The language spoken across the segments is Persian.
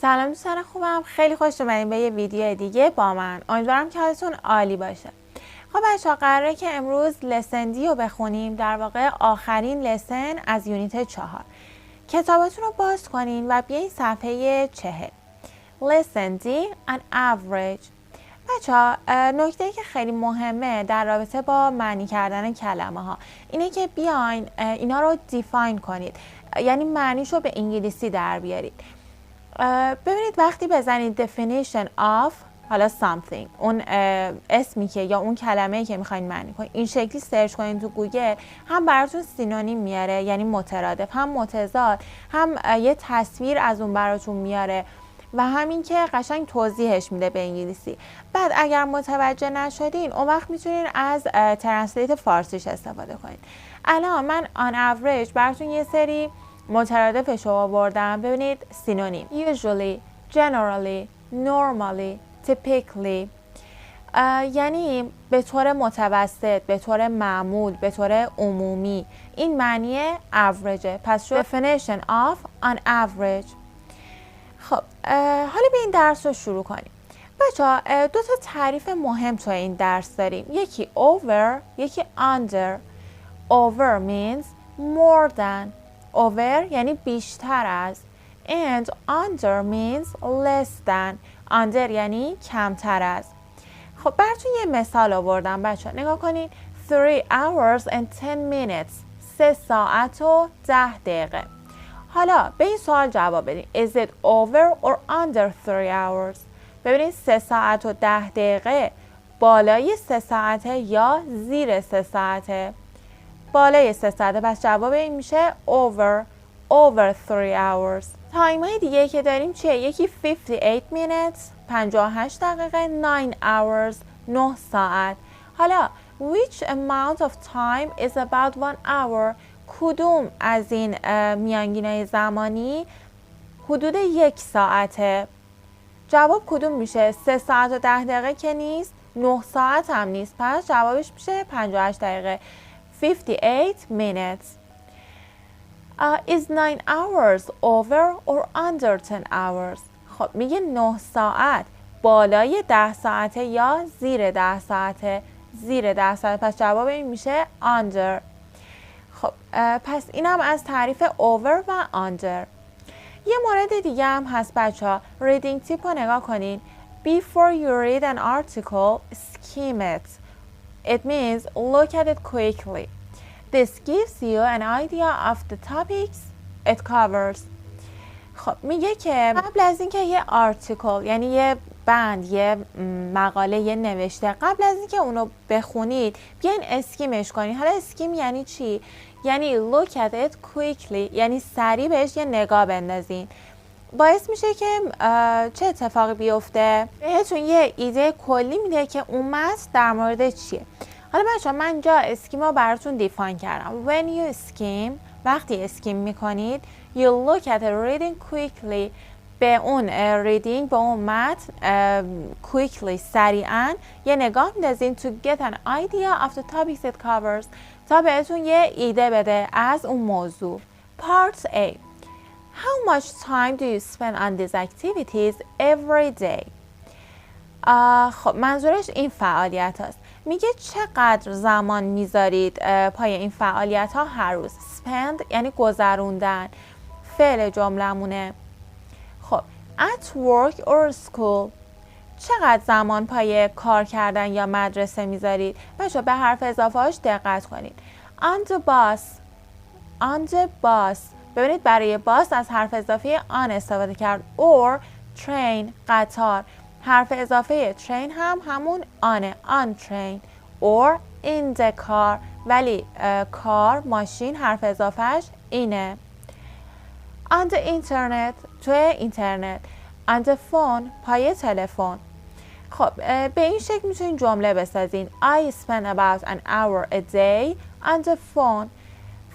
سلام دوستان خوبم، خیلی خوش اومدین به یه ویدیو دیگه با من. امیدوارم که حالتون عالی باشه. خب بچه‌ها قراره که امروز لسن دی رو بخونیم، در واقع آخرین لسن از یونیت 4. کتابتون رو باز کنین و بیاین صفحه 40. لسن دی an average. بچه‌ها نکته‌ای که خیلی مهمه در رابطه با معنی کردن کلمه ها اینه که بیاین اینا رو دیفاین کنید، یعنی معنیش رو به انگلیسی در بیارید. ببینید وقتی بزنید definition of حالا something، اون اسمی که یا اون کلمه‌ای که میخواین معنی کنید، این شکلی سرچ کنید تو گوگل، هم براتون سینونیم میاره یعنی مترادف، هم متضاد، هم یه تصویر از اون براتون میاره و همین که قشنگ توضیحش میده به انگلیسی. بعد اگر متوجه نشدین اون وقت میتونین از ترنسلیت فارسیش استفاده کنید. الان من on average براتون یه سری مترادفش رو آوردم. ببینید سینونیم: usually, generally, normally, typically، یعنی به طور متوسط، به طور معمول، به طور عمومی. این معنی average. پس شد definition of on average. خب حالا به این درس رو شروع کنیم. بچه‌ها دو تا تعریف مهم تو این درس داریم، یکی over، یکی under. over means more than، over یعنی بیشتر از، and under means less than، under یعنی کمتر از. خب براتون یه مثال آوردم بچه‌ها، نگاه کنین. 3 hours and 10 minutes، 3 ساعت و 10 دقیقه. حالا به این سوال جواب بدین: is it over or under 3 hours؟ ببینید 3 ساعت و 10 دقیقه بالای 3 ساعته یا زیر 3 ساعته؟ بالای 3 ساعته. پس جواب این میشه over 3 hours. تایم های دیگه که داریم چیه؟ یکی 58 minutes، 58 دقیقه، 9 hours، 9 ساعت. حالا which amount of time is about 1 hour؟ کدوم از این میانگینای زمانی حدود 1 ساعته؟ جواب کدوم میشه؟ 3 ساعت و 10 دقیقه که نیست، 9 ساعت هم نیست، پس جوابش میشه 58 دقیقه. 58 minutes. Is 9 hours over or under 10 hours؟ خب میگه 9 ساعت بالای 10 ساعته یا زیر 10 ساعته؟ زیر 10 ساعت. پس جواب این میشه under. خب پس اینم از تعریف over و under. یه مورد دیگه هم هست بچه ها، reading tip رو نگاه کنین. Before you read an article, skim it. It means look at it quickly. This gives you an idea of the topics it covers. خب میگه که قبل از اینکه یه آرتیکل، یعنی یه بند، یه مقاله، یه نوشته، قبل از اینکه اونو بخونید بیاین اسکیمش کنید. حالا اسکیم یعنی چی؟ یعنی look at it quickly، یعنی سریع بهش یه نگاه بندازین. باعث میشه که چه اتفاقی بیفته؟ بهتون یه ایده کلی میده که اون متن در مورد چیه. حالا بچه‌ها من اینجا اسکیم رو براتون دیفاین کردم. When you skim، وقتی اسکیم میکنید، you look at it reading quickly، به اون ریدینگ، به اون متن quickly، سریعا یه نگاه میندازین to get an idea of the topics it covers، تا بهتون یه ایده بده از اون موضوع. Part A. How much time do you spend on these activities every day؟ خب منظورش این فعالیت هاست. میگه چقدر زمان میذارید پای این فعالیت ها هر روز. spend یعنی گذروندن، فعل جملمونه. خب at work or school، چقدر زمان پای کار کردن یا مدرسه میذارید؟ بچه به حرف اضافه هاش دقت کنید. on the bus، ببینید برای باس از حرف اضافه آن استفاده کرد. or train، قطار، حرف اضافه train هم همون آنه، on train. or in the car، ولی کار، ماشین، حرف اضافهش اینه. on the internet، توی اینترنت. on the phone، پای تلفن. خب به این شکل میتونین جمله بسازین. I spend about an hour a day on the phone.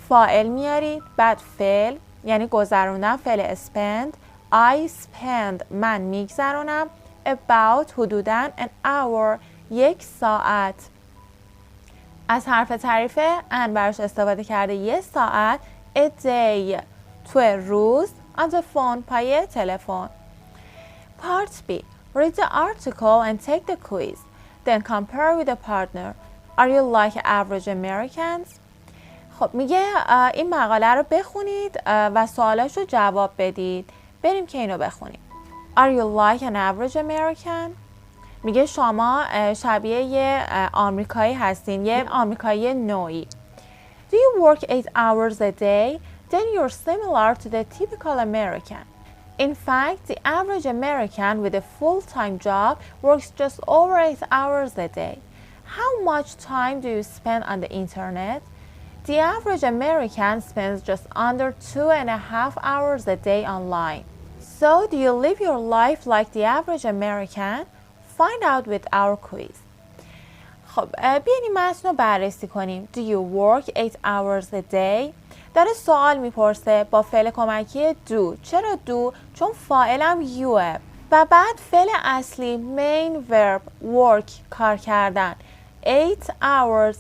فاعل میارید، بعد فعل یعنی گذروندن، فعل spend. I spend، من میگذرونم، about حدوداً an hour، 1 ساعت. از حرف تعریفه ان براش استفاده کرده، 1 ساعت. a day، تو روز. on the phone، پای تلفن. Part B. Read the article and take the quiz. Then compare with a partner. Are you like average Americans? خب میگه این مقاله رو بخونید و سوالش رو جواب بدید. بریم که اینو بخونیم. Are you like an average American? میگه شما شبیه یه آمریکایی هستین، یه آمریکایی نوعی. Do you work 8 hours a day? Then you're similar to the typical American. In fact, the average American with a full-time job works just over 8 hours a day. How much time do you spend on the internet? The average American spends just under 2.5 hours a day online. So, do you live your life like the average American? Find out with our quiz. خب بیاین این متن رو بررسی کنیم. Do you work 8 hours a day? داره سوال میپرسه با فعل کمکی do. چرا do؟ چون فاعلم youه و بعد فعل اصلی main verb work کار کردن 8 hours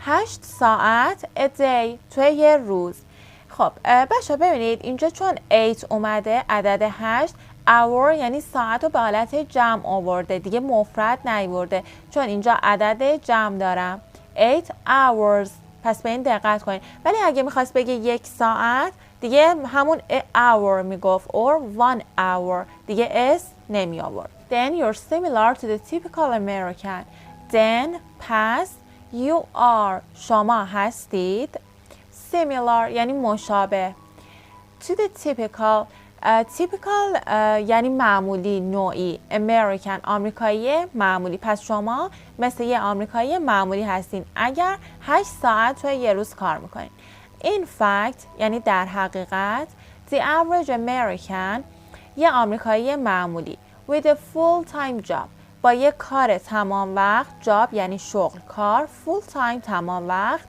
8 ساعت a day توی یه روز. خب بچه ببینید اینجا چون 8 اومده عدد 8 hour یعنی ساعت رو به حالت جمع آورده دیگه مفرد نیورده چون اینجا عدد جمع دارم 8 hours پس به این دقت کنید. ولی اگه میخواست بگه 1 ساعت دیگه همون hour میگفت or 1 hour دیگه s نمی آورد. Then you're similar to the typical American. Then past you are شما هستید similar یعنی مشابه to the typical typical یعنی معمولی نوعی American آمریکایی معمولی پس شما مثل یه آمریکایی معمولی هستین اگر 8 ساعت توی یه روز کار میکنین. In fact یعنی در حقیقت the average American یه آمریکایی معمولی with a full-time job با یه کار تمام وقت job یعنی شغل کار full time تمام وقت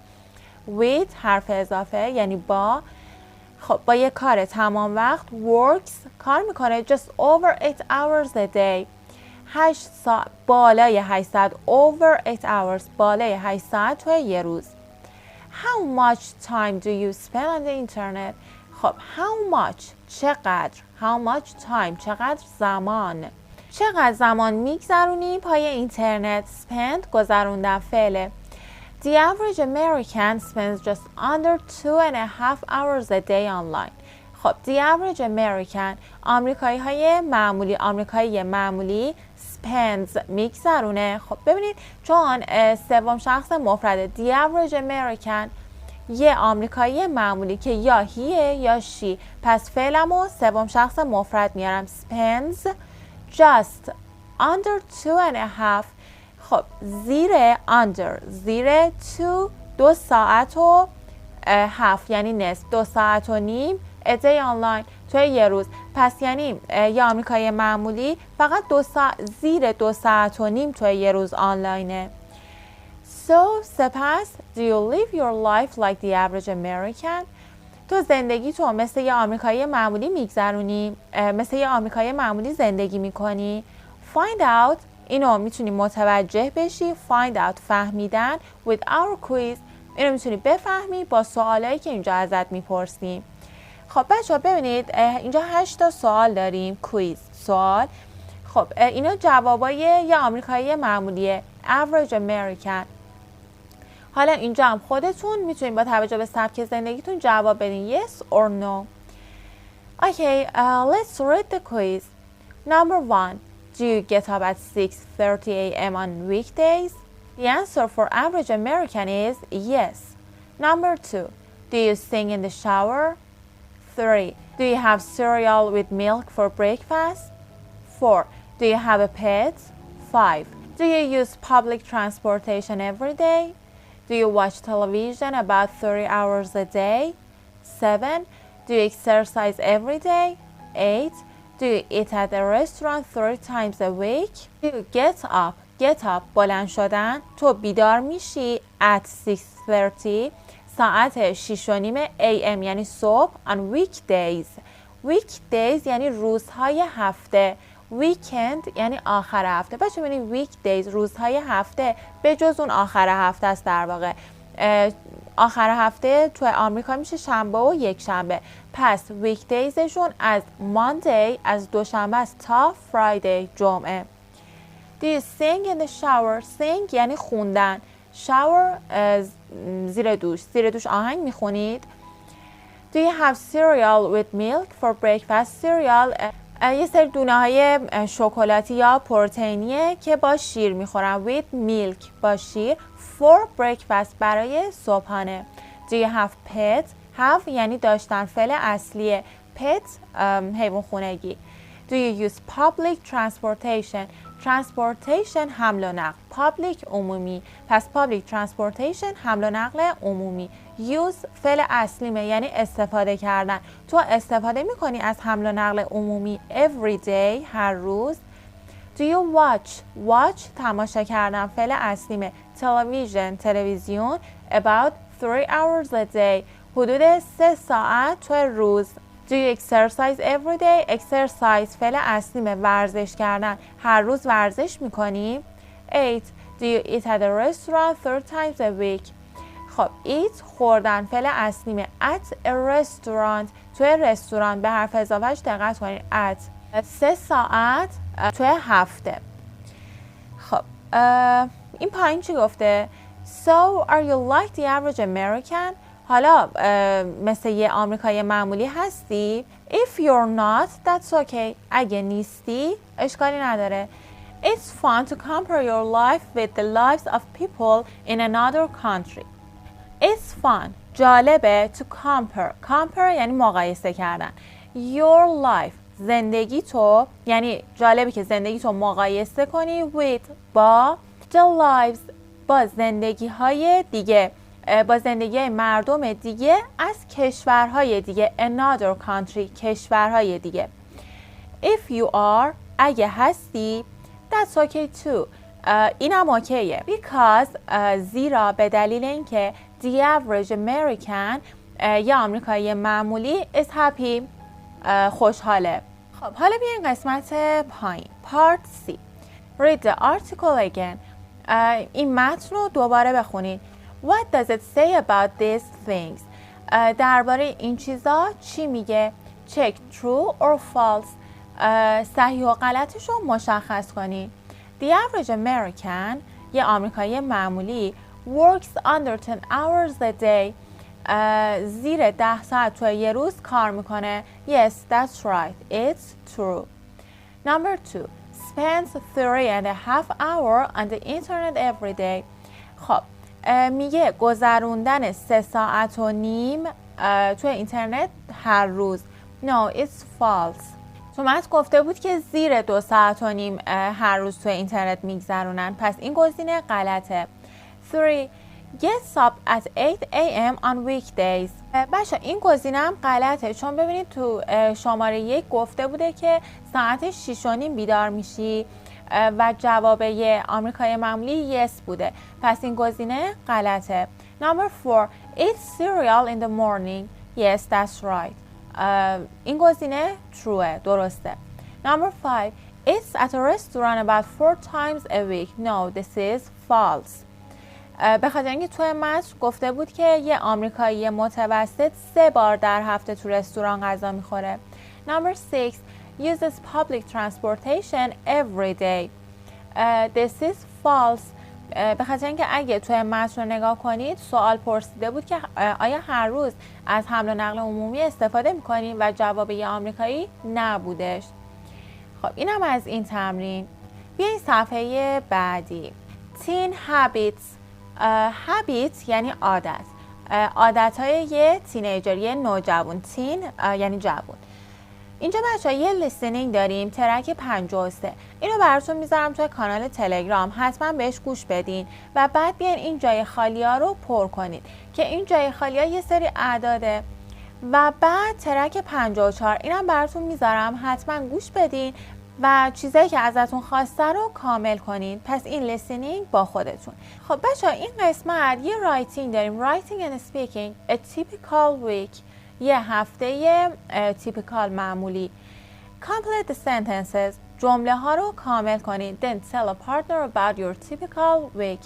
with حرف اضافه یعنی با یه کار تمام وقت works کار میکنه just over 8 hours a day 8 ساعت بالای 8 ساعت over 8 hours بالای 8 ساعت توی یه روز. How much time do you spend on the internet? خب how much چقدر how much time چقدر زمان میگذرونی پای اینترنت spend گذروندن فعله. The average American spends just under 2.5 hours a day online. خب the average American آمریکایی معمولی spends میگذرونه. خب ببینید چون سوم شخص مفرده the average American یه آمریکایی معمولی که یا هیه یا شی پس فعلمو سوم شخص مفرد میارم spends just under 2.5 خب زیر under 2 ساعت و 7 یعنی نصف 2 ساعت و نیم a day online توی یه روز پس یعنی یه آمریکایی معمولی فقط زیر 2 ساعت و نیم توی یه روز آنلاینه. سپس do you live your life like the average American تو زندگی تو مثل یه آمریکایی معمولی میگذرونی مثل یه آمریکایی معمولی زندگی میکنی. Find out اینو میتونی متوجه بشی find out فهمیدن with our quiz اینو میتونی بفهمی با سوالایی که اینجا ازت میپرسیم. خب بچه‌ها ببینید اینجا 8 تا سوال داریم کویز سوال. خب اینا جوابای یه آمریکایی معمولیه average American. حالا اینجا هم خودتون میتونید با توجه به سبک زندگیتون جواب بدین yes or no. Okay, let's read the quiz. Number 1. Do you get up at 6:30 a.m. on weekdays? The answer for average American is yes. Number 2. Do you sing in the shower? 3. Do you have cereal with milk for breakfast? 4. Do you have a pet? 5. Do you use public transportation every day? Do you watch television about 30 hours a day? 7. Do you exercise every day? 8. Do you eat at a restaurant 3 times a week? Do you get up? Get up بلند شدن تو بیدار میشی at 6:30 ساعت 6:30 AM یعنی صبح on weekdays. Weekdays یعنی روزهای هفته. weekend یعنی آخر هفته. بچه ببینید weekdays روزهای هفته به جز اون آخر هفته است در واقع. آخر هفته تو آمریکا میشه شنبه و یک شنبه. پس ویک دیزشون از ماندی، از دوشنبه است تا فرایدی، جمعه. Do you sing in the shower? Sing یعنی خوندن. shower زیر دوش آهنگ میخونید. Do you have cereal with milk for breakfast? cereal یه سری دونه های شکلاتی یا پروتئینیه که با شیر میخورن. with milk با شیر. for breakfast برای صبحانه. Do you have pets? have یعنی داشتن، فعل اصلیه. pet حیوان خونگی. Do you use public transportation? transportation حمل و نقل. public عمومی. پس public transportation حمل و نقل عمومی. use فعل اصلیمه یعنی استفاده کردن. تو استفاده میکنی از حمل و نقل عمومی every day هر روز. Do you watch تماشا کردن، فعل اصلیمه. television تلویزیون. about 3 hours a day حدود 3 ساعت تو روز. Do you exercise every day? exercise فعل اصلیمه، ورزش کردن. هر روز ورزش میکنی. 8. Do you eat at a restaurant 3 times a week? خب eat خوردن، فعل اصلیمه. at a restaurant توی رستوران، به حرف اضافهش دقت کنید. at 3 ساعت توی هفته. خب این پایین چی گفته؟ So are you like the average American? حالا مثل یه آمریکایی معمولی هستی؟ If you're not, that's okay. اگه نیستی اشکالی نداره. It's fun to compare your life with the lives of people in another country. It's fun. جالبه to compare یعنی مقایسه کردن. Your life زندگی تو، یعنی جالبه که زندگی تو مقایسه کنی with با the lives با زندگی های دیگه، با زندگی مردم دیگه از کشورهای دیگه. another country کشورهای دیگه. if you are اگه هستی that's okay too اینم اوکیه. because زیرا به دلیل اینکه the average American یا آمریکایی معمولی is happy خوشحاله. خب حالا بیاین قسمت پایین. part C. read the article again. این متن رو دوباره بخونید. What does it say about these things? درباره این چیزا چی میگه؟ Check true or false. صحیح و غلطش رو مشخص کنید. The average American یه آمریکایی معمولی works under 10 hours a day. زیر 10 ساعت تو یه روز کار میکنه. Yes, that's right. It's true. Number 2. Spends 3.5 hours on the internet every day. خب میگه گذروندن 3.5 ساعت تو اینترنت هر روز. No, it's false. تو متن گفته بود که زیر 2.5 ساعت هر روز تو اینترنت میگذرونن، پس این گزینه غلطه. 3. Gets up at 8 a.m. on weekdays. بچه این گزینه هم غلطه، چون ببینید تو شماره 1 گفته بوده که ساعت 6:30 بیدار میشی و جواب یه آمریکایی معمولی yes بوده، پس این گزینه غلطه. Number 4. Eat cereal in the morning. Yes, that's right. این گزینه trueه، درسته. Number 5. Eats at a restaurant about 4 times a week. No, this is false. به خاطر اینکه توی متن گفته بود که یه آمریکایی متوسط 3 بار در هفته تو رستوران غذا میخوره. Number 6. Uses public transportation every day. This is false. به خاطر اینکه اگه توی متن رو نگاه کنید سوال پرسیده بود که آیا هر روز از حمل و نقل عمومی استفاده میکنید و جواب یه آمریکایی نبودش. خب اینم از این تمرین. بیاین صفحه بعدی. Teen habits. habit یعنی عادت. عادتهای یه تینیجر، یه نوجوان. تین یعنی جوان. اینجا بچه‌ها یه لیسنینگ داریم، ترک 53. اینو براتون میذارم توی کانال تلگرام، حتما بهش گوش بدین و بعد بیاین این جای خالی ها رو پر کنید که این جای خالی ها یه سری اعداده و بعد ترک 54 اینم براتون میذارم، حتما گوش بدین و چیزایی که ازتون خواسته رو کامل کنین. پس این لیسنینگ با خودتون. خب بچه‌ها این قسمت یه رایتینگ داریم، رایتینگ and speaking a typical week. یه هفته تیپیکال معمولی. Complete the sentences. جمله ها رو کامل کنید. Then tell a partner about your typical week.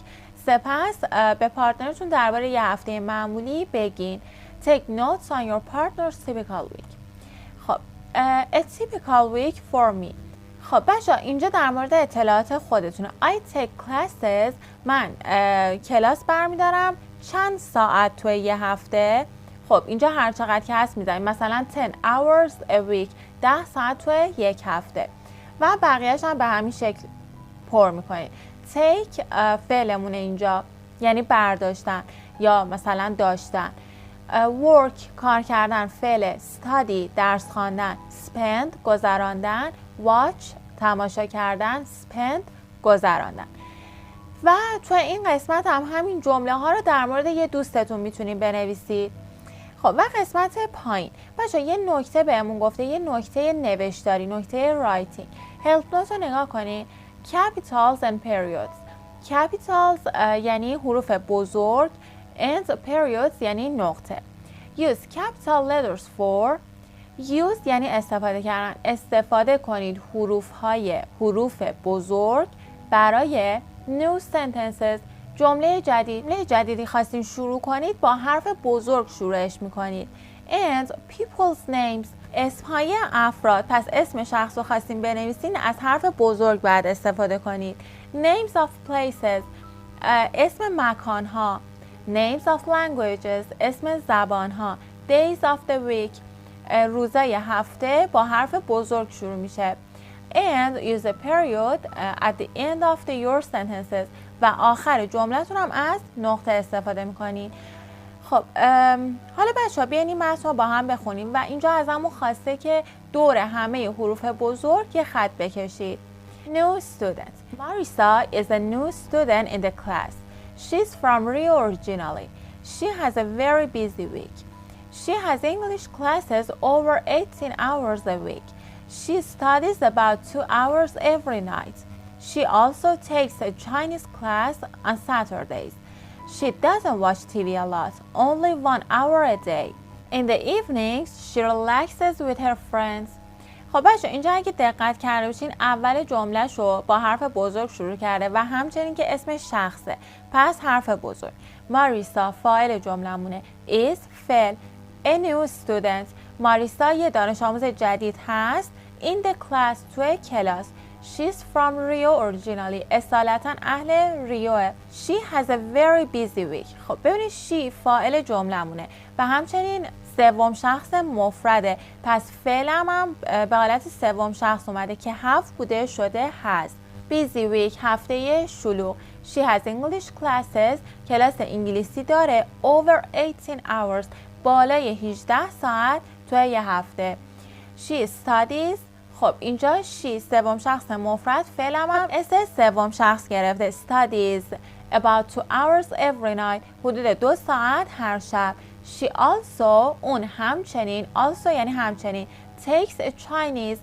سپس به پارتنرتون درباره یه هفته معمولی بگین. Take notes on your partner's typical week. خب a typical week for me. خب بچه اینجا در مورد اطلاعات خودتونه. I take classes. من کلاس برمیدارم چند ساعت توی یه هفته. خب اینجا هر چقدر که هست میذاریم، مثلا 10 hours a week، 10 ساعت توی یک هفته و بقیهش هم به همین شکل پر میکنید. take فعلمونه اینجا، یعنی برداشتن یا مثلا داشتن. work کار کردن، فعل. study درس خواندن. spend گذراندن. watch تماشا کردن. spend گذراندن. و تو این قسمت هم همین جمله ها رو در مورد یه دوستتون میتونید بنویسید. خب و قسمت پایین بچه یه نکته بهمون گفته، یه نکته نوشتاری، نکته رایتینگ. هلپ نوت رو نگاه کنید. capitals and periods. capitals یعنی حروف بزرگ and periods یعنی نقطه. use capital letters for. use یعنی استفاده کردن. استفاده کنید حروف بزرگ برای new sentences. جمله جدیدی خواستین شروع کنید، با حرف بزرگ شروعش میکنید. and people's names. اسمهای افراد. پس اسم شخص رو خواستین بنویسین، از حرف بزرگ باید استفاده کنید. names of places. اسم مکانها. names of languages. اسم زبانها. days of the week. روزای هفته با حرف بزرگ شروع میشه. and use a period at the end of your sentences. و آخر جملتون هم از نقطه استفاده میکنین. خب حالا بچه ها بیاین این متن رو با هم بخونیم و اینجا ازمون خواسته که دور همه حروف بزرگ یه خط بکشید. New student. Marisa is a new student in the class. She's from Rio originally. She has a very busy week. She has English classes over 18 hours a week. She studies about 2 hours every night. She also takes a Chinese class on Saturdays. She doesn't watch TV a lot, only 1 hour a day. In the evenings, she relaxes with her friends. خب بچه اینجا اگه دقت کرده باشین اول جمله‌شو با حرف بزرگ شروع کرده و همچنین که اسم شخصه، پس حرف بزرگ. ماریسا فاعل جمله‌مونه. is فعل. a new student. ماریسا یه دانش آموز جدید هست. in the class توی کلاس. She's from Rio originally. اصالتا اهل ریوه. She has a very busy week. خب ببینید she فاعل جمله‌مونه و همچنین سوم شخص مفرده، پس فعلم هم به حالت سوم شخص اومده که have بوده شده has. busy week هفته شلوغ. She has English classes. کلاس انگلیسی داره. over 18 hours بالای 18 ساعت توی یه هفته. She studies. خب اینجا she سوم شخص مفرد، فعلم هم اسم سوم شخص گرفته. studies about 2 hours every night. حدود 2 ساعت هر شب. she also اون همچنین. also یعنی همچنین. takes a Chinese.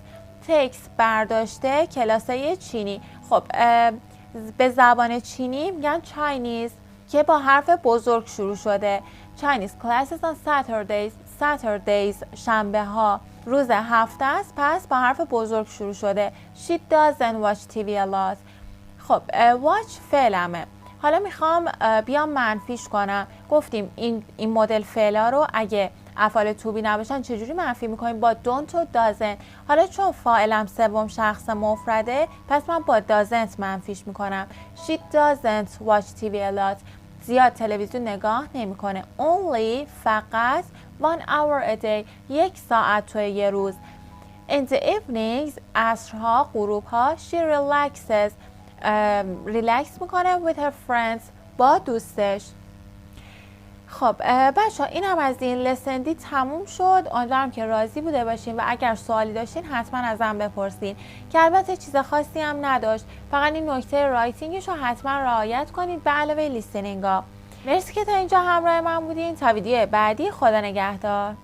takes برداشته کلاسای چینی. خب به زبان چینی میگن Chinese که با حرف بزرگ شروع شده. Chinese classes on Saturdays. Saturdays شنبه ها روز هفته است، پس با حرف بزرگ شروع شده. She doesn't watch TV a lot. خب watch فعلمه. حالا میخوام بیام منفیش کنم. گفتیم این مدل فعلا رو اگه افعال توبی نباشن چجوری منفی میکنیم؟ با don't و doesn't. حالا چون فاعلم سوم شخص مفرده، پس من با doesn't منفیش میکنم. She doesn't watch TV a lot. زیاد تلویزیون نگاه نمیکنه. only فقط 1 hour a day 1 ساعت توی یه روز. in the evenings عصرها غروبها she relaxes ریلکس میکنه with her friends با دوستش. خب بچه ها اینم از این لسندی تموم شد. امیدوارم که راضی بوده باشین و اگر سوالی داشتین حتما ازم بپرسین که البته چیز خاصی هم نداشت، فقط این نکته رایتینگش رو حتما رعایت کنید به علاوه لیسنینگ ها. مرسی که تا اینجا همراه من بودین. تا ویدیو بعدی خدا نگهدار.